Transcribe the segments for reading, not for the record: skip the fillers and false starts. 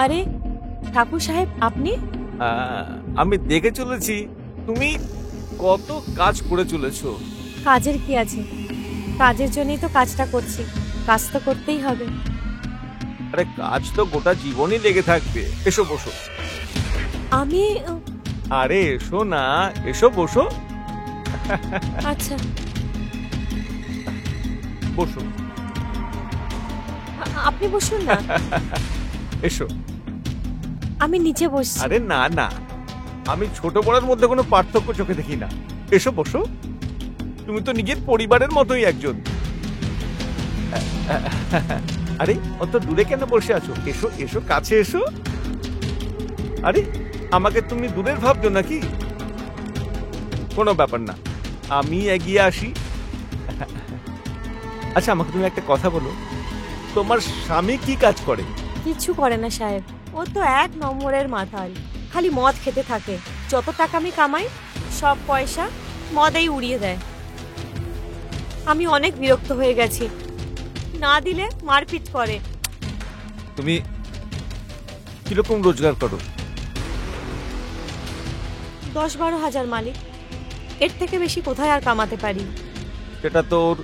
আরে ঠাকুর সাহেব, আপনি? আমি দেখে চলেছি তুমি কত কাজ করে চলেছো। কাজের কি আছে, কাজের জন্যই তো কাজটা করছি, কাজ তো করতেই হবে। আরে কাজ তো গোটা জীবনই লেগে থাকবে। এসো বসো। আমি আরে এসো না, এসো বসো। আচ্ছা বসো। আপনি বসুন না। এসো। আমি নিচে বসছি। আরে না না, আমি ছোট বড়ের মধ্যে কোনো পার্থক্য চোখে দেখি না। এসো বসো, তুমি তো নিজের পরিবারের মতোই একজন। আরে অত দূরে কেন বসে আছো? এসো এসো, কাছে এসো। আরে আমাকে তুমি দূরের ভাবছো নাকি? কোনো ব্যাপার না, আমি এগিয়ে আসি। আচ্ছা আমাকে তুমি একটা কথা বলো, তোমার স্বামী কি কাজ করে? কিছু করে না সাহেব, ও তো এক নম্বরের মাতাল, খালি মদ খেতে থাকে। যত টাকা আমি কামাই সব পয়সা মদেই উড়িয়ে দেয়। আমি অনেক বিরক্ত হয়ে গেছি, না দিলে মারপিট করে। তুমি কিরকম রোজগার করো? 10-12 হাজার মালিক, এর থেকে বেশি কোথায় আর কামাতে পারি? সেটা তোর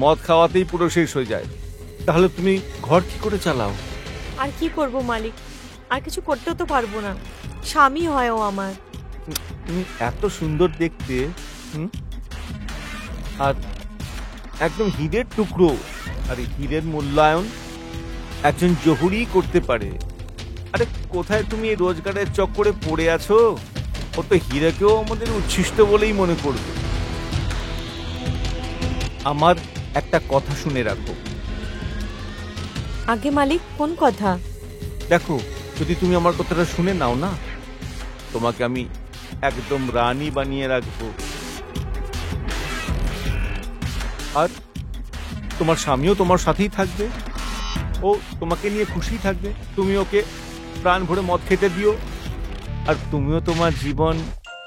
মদ খাওয়াতেই পুরো শেষ হয়ে যায়। তাহলে তুমি ঘর কি করে চালাও? আর কি করব মালিক, আর কিছু করতেও তো পারবো না। স্বামী হয় ও আমার। তুমি এত সুন্দর দেখতে, আর একদম হীরের টুকরো। আর এই হীরের মূল্যায়ন একজন জহুরি করতে পারে। আরে কোথায় তুমি এই রোজগারের চক্করে পড়ে আছো? ও তো হীরাকেও আমাদের উচ্ছিষ্ট বলেই মনে করবে। আমার একটা কথা শুনে রাখো। আগে মালিক, কোন কথা? দেখো, যদি তুমি আমার কথাটা শুনে নাও না, তোমাকে আমি একদম রানী বানিয়ে রাখবো। আর তোমার স্বামীও তোমার সাথেই থাকবে, ও তোমাকে নিয়ে খুশি থাকবে। তুমি ওকে প্রাণ ভরে মদ খেতে দিও, আর তুমিও তোমার জীবন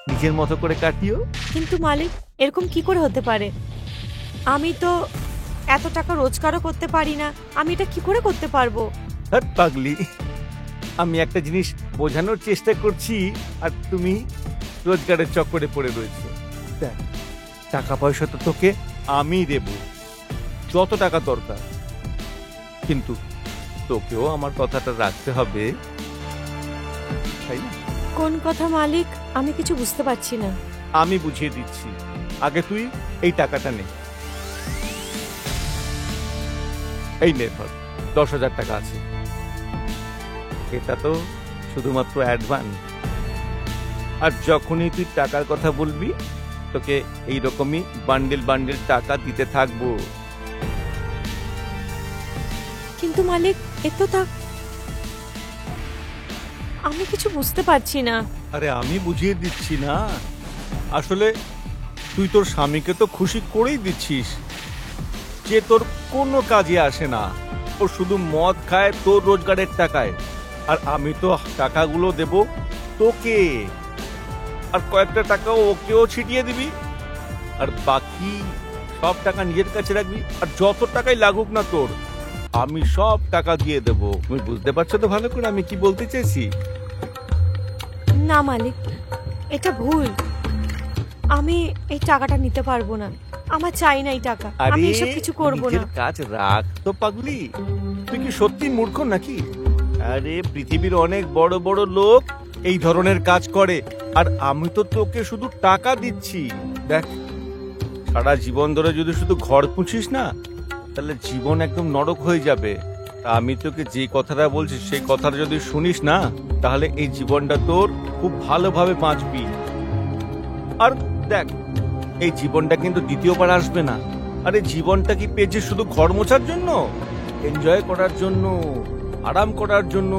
নিজের মতো করে কাটিও। কিন্তু মালিক, এরকম কি করে হতে পারে? আমি তো এত টাকা রোজগারও করতে পারি না, আমি এটা কি করে করতে পারবো? আর পাগলি, আমি একটা জিনিস বোঝানোর চেষ্টা করছি, আর তুমি রোজগারের চক্করে পড়ে রয়েছে। দেখ, টাকা পয়সা তো তোকে আমি দেব, যত টাকা দরকার, কিন্তু তোকেও আমার কথাটা রাখতে হবে, তাই না? কোন কথা মালিক, আমি কিছু বুঝতে পারছি না। আমি বুঝিয়ে দিচ্ছি। আগে তুই এই টাকাটা নে। এই নে ধর, 10,000 টাকা আছে। এটা তো শুধুমাত্র অ্যাডভান্স, আর যখনই তুই টাকার কথা বলবি তোকে এইরকমই বান্ডেল বান্ডেল টাকা দিতে থাকবো। কিন্তু মালিক, এত আমি কিছু বুঝতে পারছি না। আরে আমি বুঝিয়ে দিচ্ছি না, আসলে তুই তোর স্বামীকে তো খুশি করেই দিচ্ছিস, যে তোর কোনো কাজে আসে না, ও শুধু মদ খায় তোর রোজগারের টাকায়। আর আমি তো টাকাগুলো দেব তোকে, আর কয়েকটা টাকা ওকেও ছিটিয়ে দিবি, আর বাকি সব টাকা নিজের কাছে রাখবি। আর যত টাকাই লাগুক না তোর, আমি সব টাকা দিয়ে দেব। তুমি বুঝতে পারছো তো ভালো করে আমি কি বলতে চাইছি? না মালিক, এটা ভুল। আমি এই টাকাটা নিতে পারবো না, আমার চাই না এই টাকা। আমি এসব কিছু করব না। নিজের কাজ রাখ তো পাগলি, তুই কি সত্যি মূর্খ নাকি? আরে পৃথিবীর অনেক বড় বড় লোক এই ধরনের কাজ করে, আর আমি তো তোকে শুধু টাকা দিচ্ছি। দেখ, সারা জীবন ধরে যদি শুধু ঘর পুছিস না, তাহলে জীবন একদম নরক হয়ে যাবে। আমি তোকে যে কথাটা বলছি সেই কথাটা যদি শুনিস না, তাহলে এই জীবনটা তোর খুব ভালোভাবে বাঁচবি। আর দেখ, এই জীবনটা কিন্তু দ্বিতীয়বার আসবে না। আর এই জীবনটা কি পেয়েছিস শুধু ঘর মোছার জন্য? এনজয় করার জন্য, আরাম করার জন্য।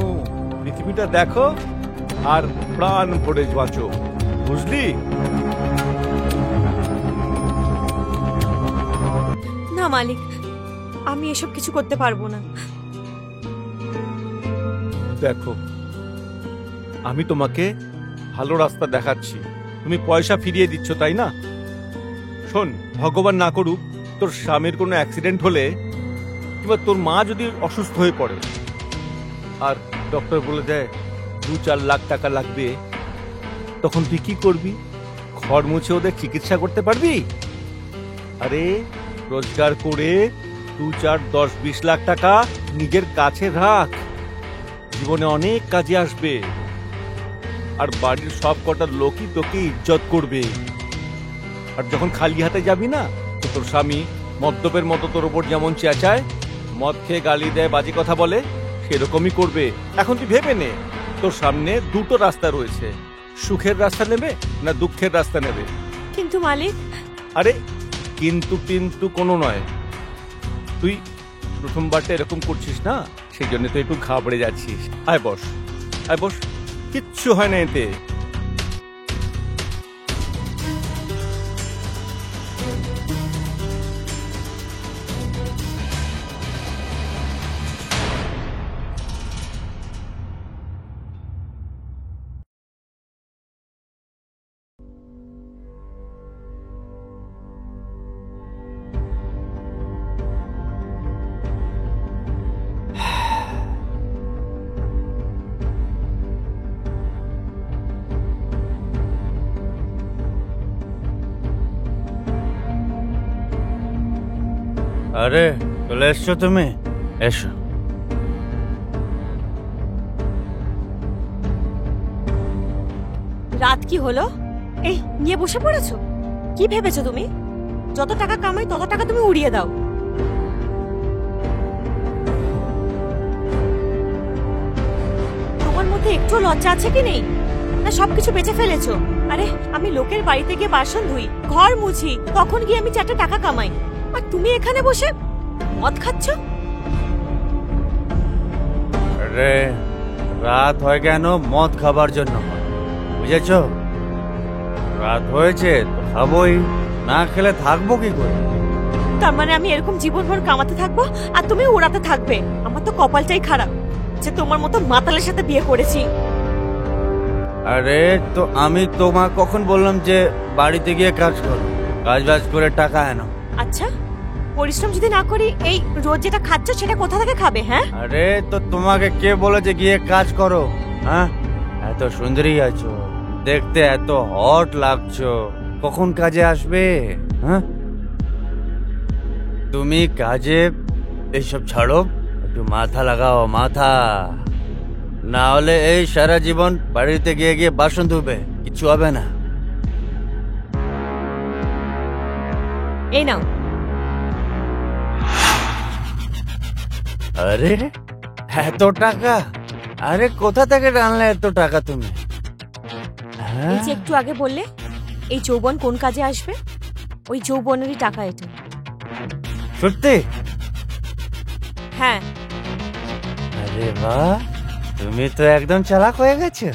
পৃথিবীটা দেখো আর প্রাণ ভরে বাঁচো, বুঝলি? না মালিক, আমি এসব কিছু করতে পারবো না। দেখো, আমি তোমাকে ভালো রাস্তা দেখাচ্ছি, তুমি পয়সা ফিরিয়ে দিচ্ছ, তাই না? শোন, ভগবান না করুক তোর স্বামীর কোনো অ্যাক্সিডেন্ট হলে, কিংবা তোর মা যদি অসুস্থ হয়ে পড়ে আর ডক্টর বলে দেয় 2-4 লাখ টাকা লাগবে, তখন তুই কি করবি? ঘর মুছে ওদের চিকিৎসা করতে পারবি? আরে রোজগার করে 2-4-10-20 লাখ টাকা নিজের কাছে রাখ, জীবনে অনেক কাজে আসবে। আর বাড়ির সব কটা লোকই তোকে ইজ্জত করবে। আর যখন খালি হাতে যাবি না, তো তোর স্বামী মদ্যপের মতো তোর উপর যেমন চেঁচায়, মদ খেয়ে গালি দেয়, বাজে কথা বলে, সেরকমই করবে। এখন তুই ভেবে নে, তোর সামনে দুটো রাস্তা রয়েছে, সুখের রাস্তা নেবে না দুঃখের রাস্তা নেবে। কিন্তু মালিক। আরে কিন্তু কিন্তু কোনো নয়, তুই প্রথমবারটা এরকম করছিস না, সেই জন্য তুই একটু ঘাবড়ে যাচ্ছিস। আয় বস, আয় বস, কিচ্ছু হয় না এতে। আরে চলে এসছো তুমি, এসো। রাত কি হলো, এই নিয়ে বসে পড়েছো? কি ভেবেছো তুমি? যত টাকা কামাই তত টাকা তুমি উড়িয়ে দাও। তোমার মধ্যে একটু লজ্জা আছে কি নেই? না সবকিছু বেঁচে ফেলেছো? আরে আমি লোকের বাড়িতে গিয়ে বাসন ধুই, ঘর মুছি, তখন গিয়ে আমি 4টা টাকা কামাই, আর তুমি এখানে বসে মদ খাচ্ছ। আরে রাত হয় কেন? মদ খাবার জন্য, বুঝেছো? রাত হয়েছে তো খাবোই, না খেলে থাকবো কি করে? তার মানে আমি এরকম জীবনভর কামাতে থাকবো আর তুমি উড়াতে থাকবে? আমার তো কপালটাই খারাপ যে তোমার মতো মাতালের সাথে বিয়ে করেছি। আরে তো আমি তোমার কখন বললাম যে বাড়িতে গিয়ে কাজ করো, কাজ বাজ করে টাকা এনো? আচ্ছা, পরিশ্রম যদি না করি এই রোজ যেটা খাচ্ছ সেটা কোথা থেকে খাবে? হ্যাঁ, আরে তো তোমাকে কে বলেছে গিয়ে কাজ করো? হ্যাঁ, এত সুন্দরী আছো, দেখতে এত হট লাগছো, কখন কাজে আসবে? হ্যাঁ, তুমি কাজে এইসব ছাড়ো, একটু মাথা লাগাও, মাথা। না হলে এই সারা জীবন বাড়িতে গিয়ে গিয়ে বাসন ধুবে, কিছু হবে না। এই নাও। আরে এত টাকা? আরে কোথা থেকে আনলে এত টাকা তুমি? এই যে একটু আগে বললে এই যৌবন কোন কাজে আসবে, ওই যৌবনেরই টাকা এটা। সত্যি? হ্যাঁ। আরে বাহ, তুমি তো একদম চালাক হয়ে গেছো।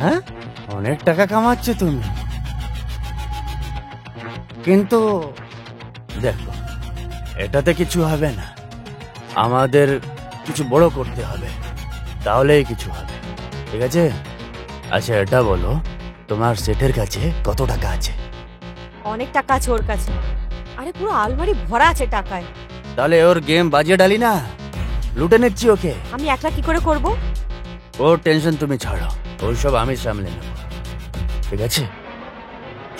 হ্যাঁ, অনেক টাকা কামাচ্ছ তুমি। কিন্তু দেখো, এটাতে কিছু হবে না, আমাদের কিছু বড় করতে হবে, তাহলেই কিছু হবে, ঠিক আছে? আচ্ছা এটা বলো, তোমার সেটের কাছে কত টাকা আছে? অনেক টাকা আছে ওর কাছে, আরে পুরো আলমারি ভরা আছে টাকায়। তাহলে ওর গেম বাজিয়ে ডালি না, লুটে নিচ্ছি ওকে। আমি একলা কি করে করব? ওর টেনশন তুমি ছাড়ো, ওইসব আমি সামলে নেব, ঠিক আছে?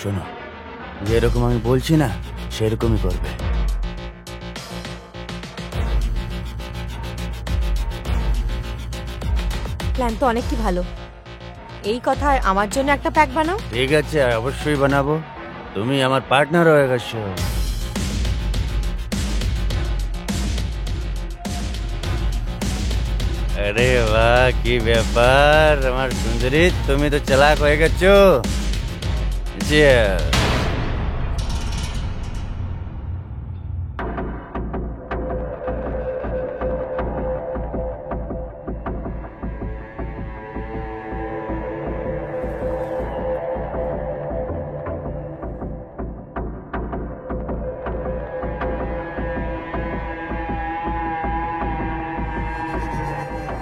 শোনো, যেরকম আমি বলছি না সেরকমই করবে। প্ল্যান তো অনেকই ভালো, এই কথায় আমার জন্য একটা প্যাক বানাও। ঠিক আছে, অবশ্যই বানাবো, তুমি আমার পার্টনার হয়ে গেছো। আরে বাহ, কি ব্যাপার আমার সুন্দরী, তুমি তো চালাক হয়ে গেছো। Cheers.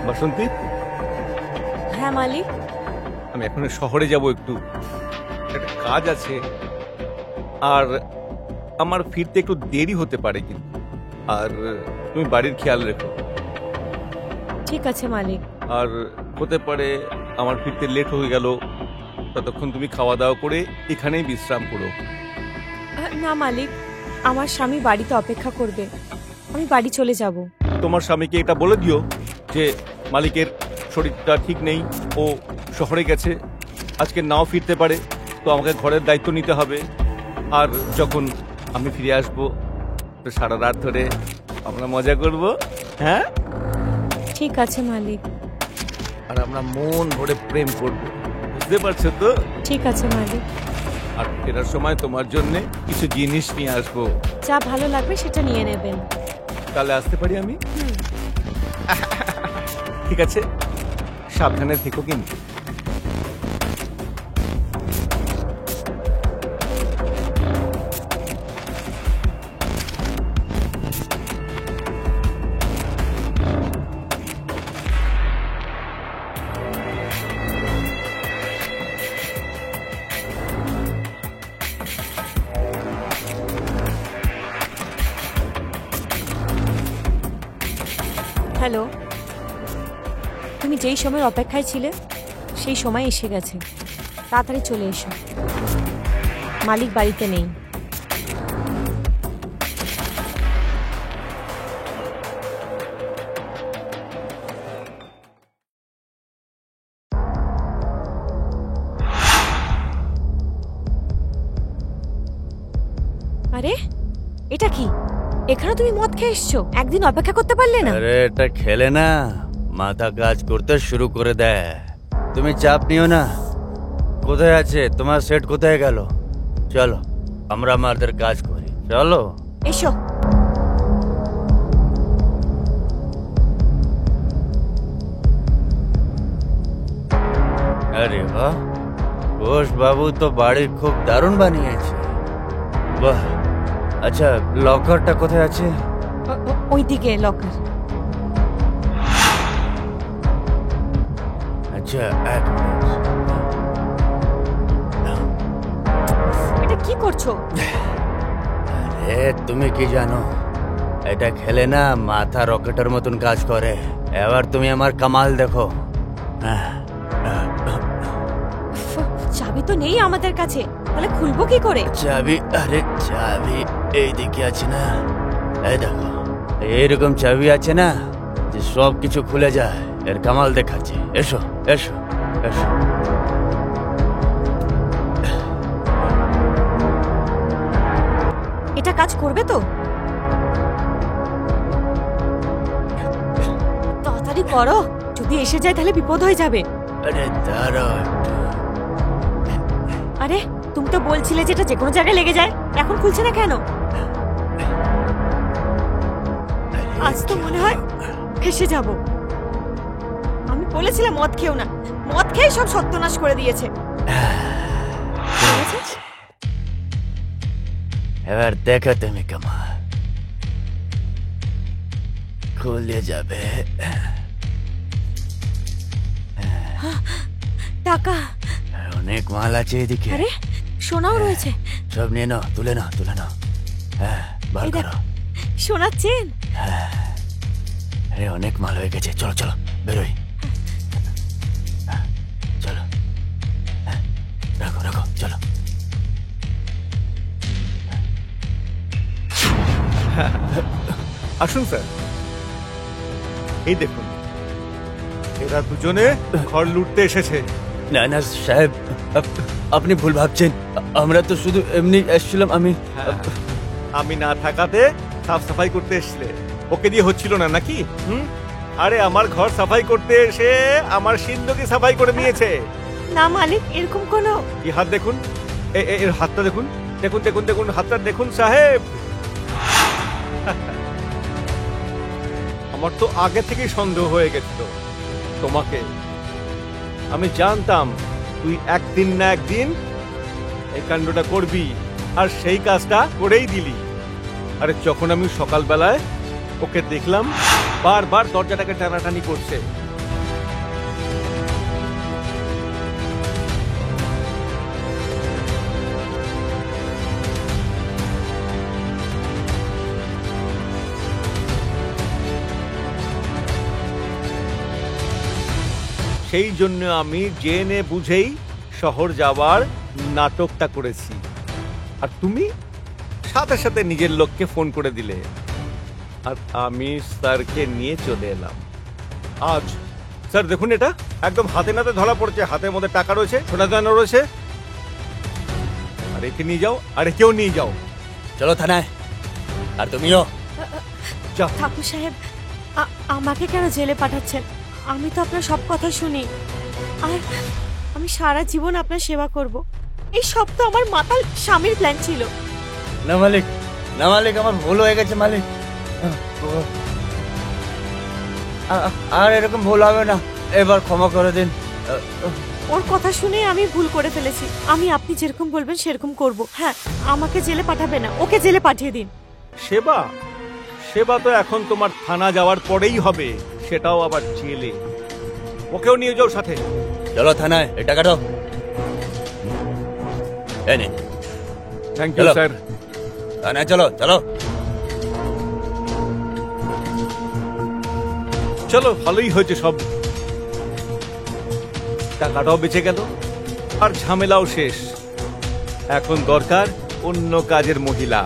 বাসন্তী, হ্যাঁ মালিক। আমি এখন শহরে যাব, একটু একটা কাজ আছে, আর আমার ফিরতে একটু দেরি হতে পারে, কিন্তু আর তুমি বাড়ির খেয়াল রেখো। ঠিক আছে মালিক। আর হতে পারে আমার ফিরতে লেট হয়ে গেল, ততক্ষণ তুমি খাওয়া দাওয়া করে এখানেই বিশ্রাম করো। না মালিক, আমার স্বামী বাড়িতে অপেক্ষা করবে, আমি বাড়ি চলে যাব। তোমার স্বামীকে এটা বলে দিও যে মালিকের শরীরটা ঠিক নেই, ও শহরে গেছে, আজকে নাও ফিরতে পারে, তো আমাকে ঘরের দায়িত্ব নিতে হবে। আর যখন আমি ফিরে আসবো তো সারা রাত ধরে আমরা মজা করব। হ্যাঁ, ঠিক আছে মালিক। আর আমরা মন ভরে প্রেম করব, বুঝতে পারছো তো? ঠিক আছে মালিক। আর ফেরার সময় তোমার জন্য কিছু জিনিস নিয়ে আসবো, যা ভালো লাগবে সেটা নিয়ে নেবেন। তাহলে আসতে পারি আমি? ঠিক আছে, সাবধানে থেকো কিন্তু। হ্যালো, তুমি যেই সময়ের অপেক্ষায় ছিলে সেই সময় এসে গেছে, তাড়াতাড়ি চলে এসো। মালিক বাড়িতে নেই। আরে এটা কি? এখানে তুমি মদ খেয়ে এসছো, একদিন অপেক্ষা করতে পারলে না? আরে এটা খেলে না মাথা কাজ করতে শুরু করে দেয়। তুমি চাপ নিও না। কোথায় আছে তোমার সেট, কোথায় গেল? চলো আমরা আমাদের কাজ করি, চলো। এসো। আরে বাহ, ঘোষ বাবু তো বাড়ি খুব দারুণ বানিয়েছে। বাহ, আচ্ছা লকারটা কোথায় আছে? ওইদিকে লকার। আচ্ছা এক মিনিট। এটা কি করছো? আরে তুমি কি জানো, এটা খেলে না মাথা রকেটের মতন কাজ করে। এবার তুমি আমার কামাল দেখো। চাবি তো নেই আমাদের কাছে, তাহলে খুলবো কি করে? চাবি? আরে চাবি এইদিকে আছে না, এই দেখো এইরকম চাবি আছে না যে সব কিছু খুলে যায়। এর কামাল দেখাচ্ছে। এসো এসো এসো। এটা কাজ করবে তো? তাড়াতাড়ি করো, যদি এসে যায় তাহলে বিপদ হয়ে যাবে। আরে দাঁড়াও একটু। আরে তুমি তো বলছিলে যে এটা যে কোনো জায়গায় লেগে যায়, এখন খুলছে না কেন? আজ তো মনে হয় ফেসে যাব। আমি বলেছিলাম মদ খেও না, মদ খেয়ে সব সর্বনাশ করে দিয়েছে। এবার দেখো তুমি কামাল, খুলে যাবে। টাকা, অনেক মাল আছে এদিকে। আরে সোনাও রয়েছে। সব নিয়ে নাও, তুলে নাও তুলে নাও। হ্যাঁ বার এই দেখো, করো। সোনার চেন। আরে অনেক মাল হয়ে গেছে, চলো চলো বেরোই। চলো রাখো রাখো, চলো। আসুন স্যার, এই দেখুন এরা দুজনে ঘর লুটতে এসেছে। না না সাহেব, আপনি ভুল ভাবছেন। আমরা তো শুধু এমনি এসেছিলাম। আমি না থাকাতে সাফ সাফাই করতে এসেছিলে, ওকে দিয়ে হচ্ছিল না নাকি? আরে আমার ঘর সাফাই করতে এসে আমার সিন্ধুকে সাফাই করে নিয়েছে। না মালিক, এরকম কোনো কি হাত দেখুন, এর হাতটা দেখুন, দেখুন দেখুন দেখুন হাতটা দেখুন সাহেব। আমার তো আগে থেকেই সন্দেহ হয়ে গেছিল তোমাকে। আমি জানতাম তুই একদিন না একদিন এই কাণ্ডটা করবি, আর সেই কাজটা করেই দিলি। আরে যখন আমি সকালবেলায় ওকে দেখলাম বারবার দরজাটাকে টানাটানি করছে, সেই জন্য আমি জেনে বুঝেই শহর যাওয়ার নাটকটা করেছি। আর তুমি সাথে সাথে নিজের লোককে ফোন করে দিলে, আর আমি স্যারকে নিয়ে চলে এলাম। আজ স্যার দেখুন, এটা একদম হাতে নাতে ধরা পড়ছে। হাতের মধ্যে টাকা রয়েছে, সোনা দানা রয়েছে। আর একে নিয়ে যাও, আর একেও নিয়ে যাও। চলো থানায়। আর তুমিও যাও। ঠাকুর সাহেব, আমাকে কেন জেলে পাঠাচ্ছেন? আমি তো আপনার সব কথা শুনি, আর আমি সারা জীবন আপনার সেবা করব। এই সব তো আমার মাতাল স্বামীর প্ল্যান ছিল। না মালিক, না মালিক, আমার ভুল হয়ে গেছে মালিক। আর এরকম ভুল হবে না, এবার ক্ষমা করে দিন। ওর কথা শুনে আমি ভুল করে ফেলেছি। আমি আপনি যেরকম বলবেন সেরকম করব। হ্যাঁ, আমাকে জেলে পাঠাবে না, ওকে জেলে পাঠিয়ে দিন। সেবা, সেবা তো এখন তোমার থানা যাওয়ার পরেই হবে, সেটাও আবার জেলে। ওকেও নিয়ে যাও সাথে। চলো থানায়, এই টাকাটা এই নে। থ্যাংক ইউ চলো। স্যার। থানায় চলো, চলো। চলো, ভালোই হয়েছে সব। টাকাটাও বেঁচে গেল, আর ঝামেলাও শেষ। এখন দরকার অন্য কাজের মহিলা।